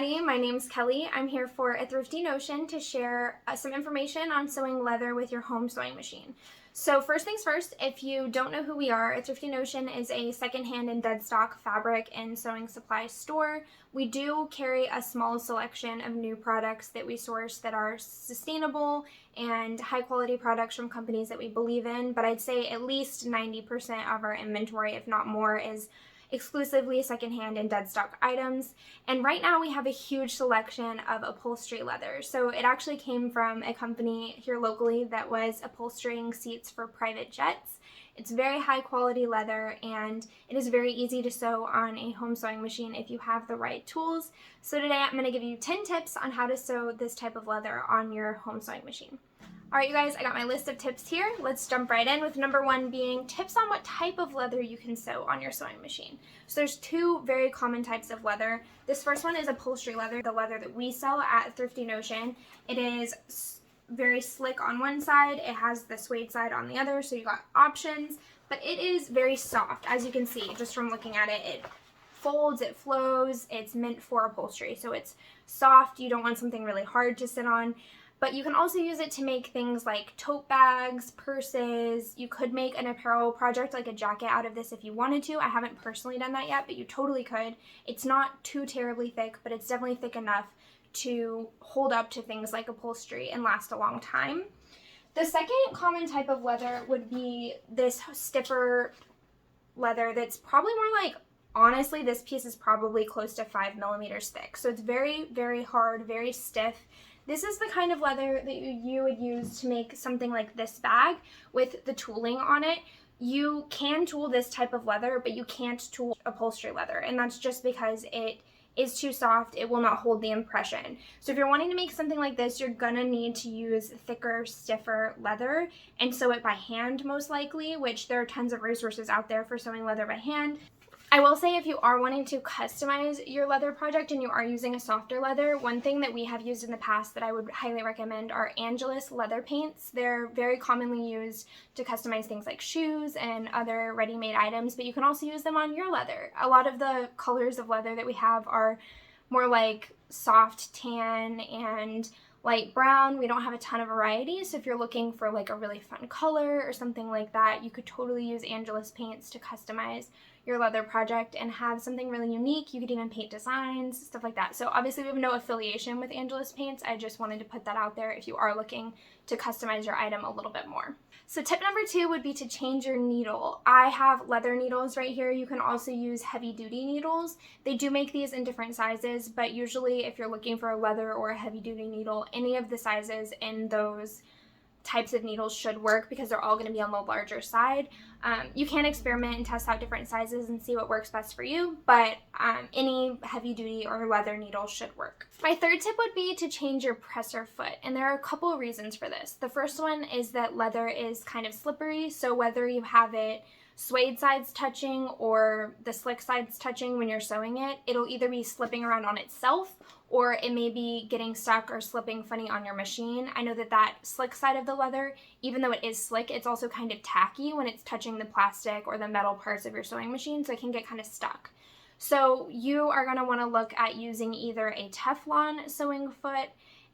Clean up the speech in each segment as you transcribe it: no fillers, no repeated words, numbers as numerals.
everybody, my name's Kelly. I'm here for a Thrifty Notion to share some information on sewing leather with your home sewing machine. So first things first, if you don't know who we are, a Thrifty Notion is a secondhand and dead stock fabric and sewing supply store. We do carry a small selection of new products that we source that are sustainable and high quality products from companies that we believe in, but I'd say at least 90% of our inventory, if not more, is exclusively secondhand and dead stock items. And right now we have a huge selection of upholstery leather. So it actually came from a company here locally that was upholstering seats for private jets. It's very high quality leather and it is very easy to sew on a home sewing machine if you have the right tools. So today I'm going to give you 10 tips on how to sew this type of leather on your home sewing machine. Alright you guys, I got my list of tips here. Let's jump right in with number one being tips on what type of leather you can sew on your sewing machine. So there's two very common types of leather. This first one is upholstery leather, the leather that we sell at Thrifty Notion. It is very slick on one side, it has the suede side on the other, so you got options, but it is very soft, as you can see just from looking at it. It folds, it flows, it's meant for upholstery, so it's soft. You don't want something really hard to sit on. But you can also use it to make things like tote bags, purses. You could make an apparel project like a jacket out of this if you wanted to. I haven't personally done that yet, but you totally could. It's not too terribly thick, but it's definitely thick enough to hold up to things like upholstery and last a long time. The second common type of leather would be this stiffer leather that's probably more like, honestly, this piece is probably close to 5 millimeters thick. So it's very, very hard, very stiff. This is the kind of leather that you would use to make something like this bag with the tooling on it. You can tool this type of leather, but you can't tool upholstery leather, and that's just because it is too soft. It will not hold the impression. So if you're wanting to make something like this, you're gonna need to use thicker, stiffer leather and sew it by hand most likely, which there are tons of resources out there for sewing leather by hand. I will say if you are wanting to customize your leather project and you are using a softer leather, one thing that we have used in the past that I would highly recommend are Angelus leather paints. They're very commonly used to customize things like shoes and other ready-made items, but you can also use them on your leather. A lot of the colors of leather that we have are more like soft tan and light brown. We don't have a ton of variety, so if you're looking for like a really fun color or something like that, you could totally use Angelus paints to customize your leather project and have something really unique. You could even paint designs, stuff like that. So obviously we have no affiliation with Angelus paints. I just wanted to put that out there if you are looking to customize your item a little bit more. So tip number two would be to change your needle. I have leather needles right here. You can also use heavy duty needles. They do make these in different sizes, but usually if you're looking for a leather or a heavy duty needle, any of the sizes in those types of needles should work because they're all going to be on the larger side. You can experiment and test out different sizes and see what works best for you, but any heavy duty or leather needle should work. My third tip would be to change your presser foot, and there are a couple of reasons for this. The first one is that leather is kind of slippery, so whether you have it suede sides touching or the slick sides touching when you're sewing it, it'll either be slipping around on itself or it may be getting stuck or slipping funny on your machine. I know that that slick side of the leather, even though it is slick, it's also kind of tacky when it's touching the plastic or the metal parts of your sewing machine, so it can get kind of stuck. So you are going to want to look at using either a Teflon sewing foot,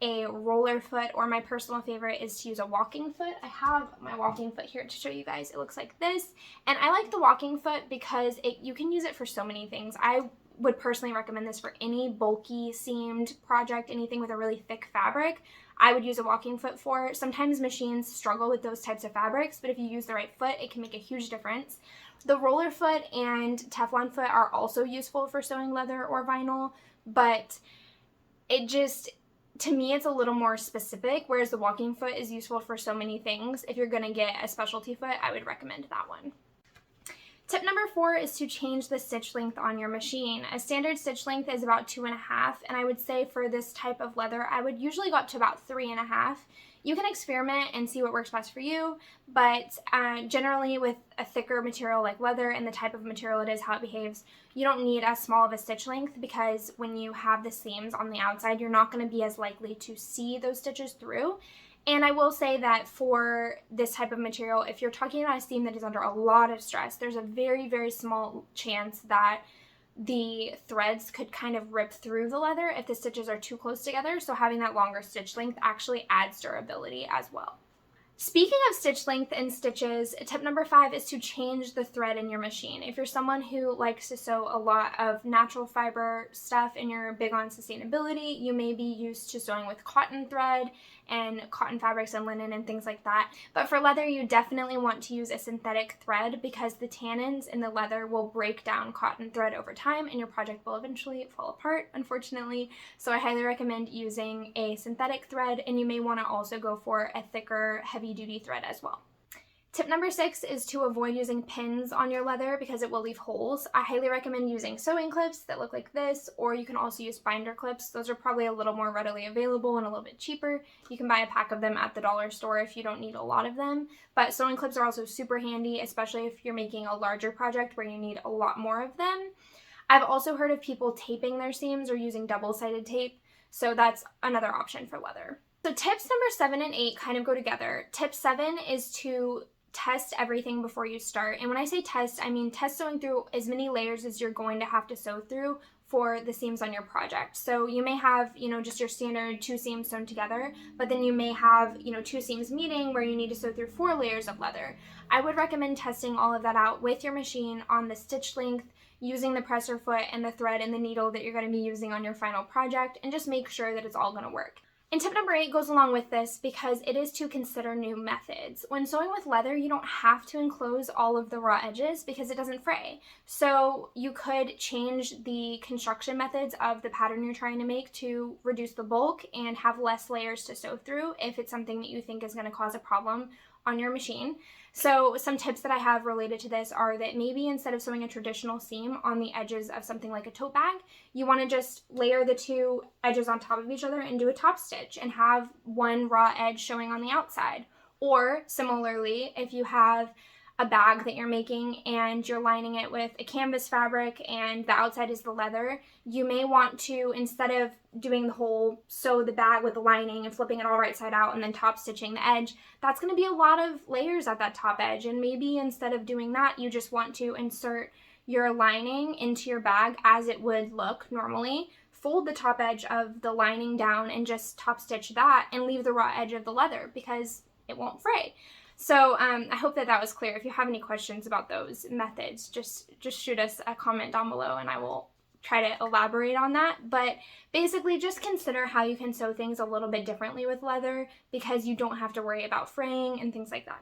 a roller foot, or my personal favorite is to use a walking foot. I have my walking foot here to show you guys. It looks like this, and I like the walking foot because you can use it for so many things. I would personally recommend this for any bulky seamed project, anything with a really thick fabric. I would use a walking foot for. Sometimes machines struggle with those types of fabrics, but if you use the right foot, it can make a huge difference. The roller foot and Teflon foot are also useful for sewing leather or vinyl, but to me, it's a little more specific, whereas the walking foot is useful for so many things. If you're going to get a specialty foot, I would recommend that one. Tip number 4 is to change the stitch length on your machine. A standard stitch length is about 2.5, and I would say for this type of leather, I would usually go up to about 3.5. You can experiment and see what works best for you, but generally with a thicker material like leather and the type of material it is, how it behaves, you don't need as small of a stitch length because when you have the seams on the outside, you're not going to be as likely to see those stitches through. And I will say that for this type of material, if you're talking about a seam that is under a lot of stress, there's a very, very small chance that the threads could kind of rip through the leather if the stitches are too close together, so having that longer stitch length actually adds durability as well. Speaking of stitch length and stitches, tip number 5 is to change the thread in your machine. If you're someone who likes to sew a lot of natural fiber stuff and you're big on sustainability, you may be used to sewing with cotton thread and cotton fabrics and linen and things like that. But for leather, you definitely want to use a synthetic thread because the tannins in the leather will break down cotton thread over time and your project will eventually fall apart, unfortunately. So I highly recommend using a synthetic thread, and you may want to also go for a thicker, heavy-duty thread as well. Tip number 6 is to avoid using pins on your leather because it will leave holes. I highly recommend using sewing clips that look like this, or you can also use binder clips. Those are probably a little more readily available and a little bit cheaper. You can buy a pack of them at the dollar store if you don't need a lot of them. But sewing clips are also super handy, especially if you're making a larger project where you need a lot more of them. I've also heard of people taping their seams or using double-sided tape, so that's another option for leather. So tips number 7 and 8 kind of go together. Tip 7 is to test everything before you start. And when I say test, I mean test sewing through as many layers as you're going to have to sew through for the seams on your project. So you may have, just your standard 2 seams sewn together, but then you may have, 2 seams meeting where you need to sew through 4 layers of leather. I would recommend testing all of that out with your machine on the stitch length, using the presser foot and the thread and the needle that you're going to be using on your final project, and just make sure that it's all going to work. And tip number 8 goes along with this because it is to consider new methods. When sewing with leather, you don't have to enclose all of the raw edges because it doesn't fray. So you could change the construction methods of the pattern you're trying to make to reduce the bulk and have less layers to sew through if it's something that you think is going to cause a problem on your machine. So some tips that I have related to this are that maybe instead of sewing a traditional seam on the edges of something like a tote bag, you want to just layer the 2 edges on top of each other and do a top stitch and have one raw edge showing on the outside. Or similarly, if you have a bag that you're making and you're lining it with a canvas fabric and the outside is the leather, you may want to, instead of doing the whole sew the bag with the lining and flipping it all right side out and then top stitching the edge, that's going to be a lot of layers at that top edge. And maybe instead of doing that, you just want to insert your lining into your bag as it would look normally, fold the top edge of the lining down and just top stitch that and leave the raw edge of the leather because it won't fray. So I hope that was clear. If you have any questions about those methods, just shoot us a comment down below and I will try to elaborate on that. But basically just consider how you can sew things a little bit differently with leather because you don't have to worry about fraying and things like that.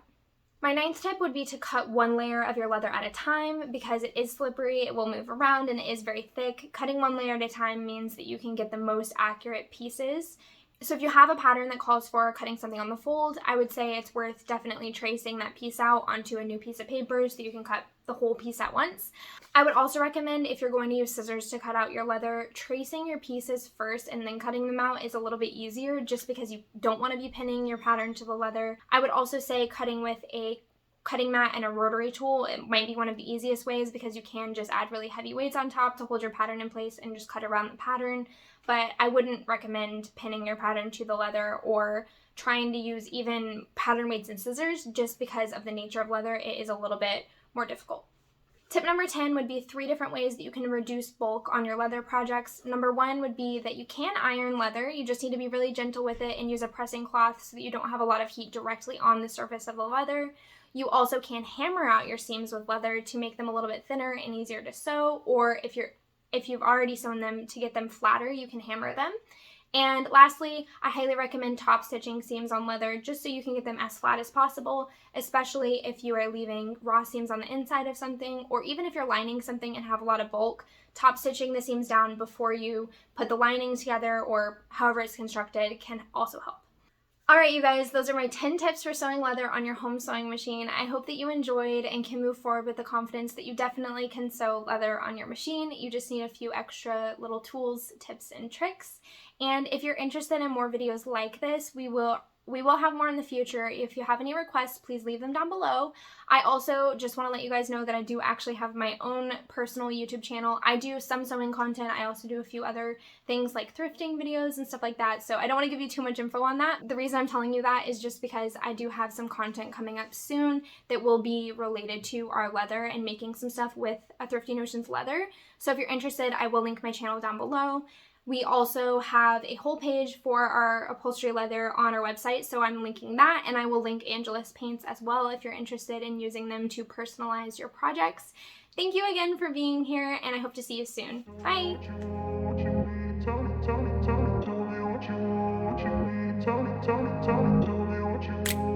My 9th tip would be to cut 1 layer of your leather at a time because it is slippery, it will move around, and it is very thick. Cutting 1 layer at a time means that you can get the most accurate pieces. So if you have a pattern that calls for cutting something on the fold, I would say it's worth definitely tracing that piece out onto a new piece of paper so you can cut the whole piece at once. I would also recommend, if you're going to use scissors to cut out your leather, tracing your pieces first and then cutting them out is a little bit easier just because you don't want to be pinning your pattern to the leather. I would also say cutting with a cutting mat and a rotary tool, it might be one of the easiest ways because you can just add really heavy weights on top to hold your pattern in place and just cut around the pattern. But I wouldn't recommend pinning your pattern to the leather or trying to use even pattern weights and scissors just because of the nature of leather. It is a little bit more difficult. Tip number 10 would be 3 different ways that you can reduce bulk on your leather projects. Number 1 would be that you can iron leather. You just need to be really gentle with it and use a pressing cloth so that you don't have a lot of heat directly on the surface of the leather. You also can hammer out your seams with leather to make them a little bit thinner and easier to sew, or if you've already sewn them, to get them flatter, you can hammer them. And lastly, I highly recommend top stitching seams on leather just so you can get them as flat as possible, especially if you are leaving raw seams on the inside of something, or even if you're lining something and have a lot of bulk, top stitching the seams down before you put the lining together or however it's constructed can also help. Alright you guys, those are my 10 tips for sewing leather on your home sewing machine. I hope that you enjoyed and can move forward with the confidence that you definitely can sew leather on your machine. You just need a few extra little tools, tips, and tricks. And if you're interested in more videos like this, we will we will have more in the future. If you have any requests, please leave them down below. I also just want to let you guys know that I do actually have my own personal YouTube channel. I do some sewing content. I also do a few other things like thrifting videos and stuff like that. So I don't want to give you too much info on that. The reason I'm telling you that is just because I do have some content coming up soon that will be related to our leather and making some stuff with a Thrifty Notions leather. So if you're interested, I will link my channel down below. We also have a whole page for our upholstery leather on our website, so I'm linking that, and I will link Angelus paints as well if you're interested in using them to personalize your projects. Thank you again for being here, and I hope to see you soon. Bye! Tell me what you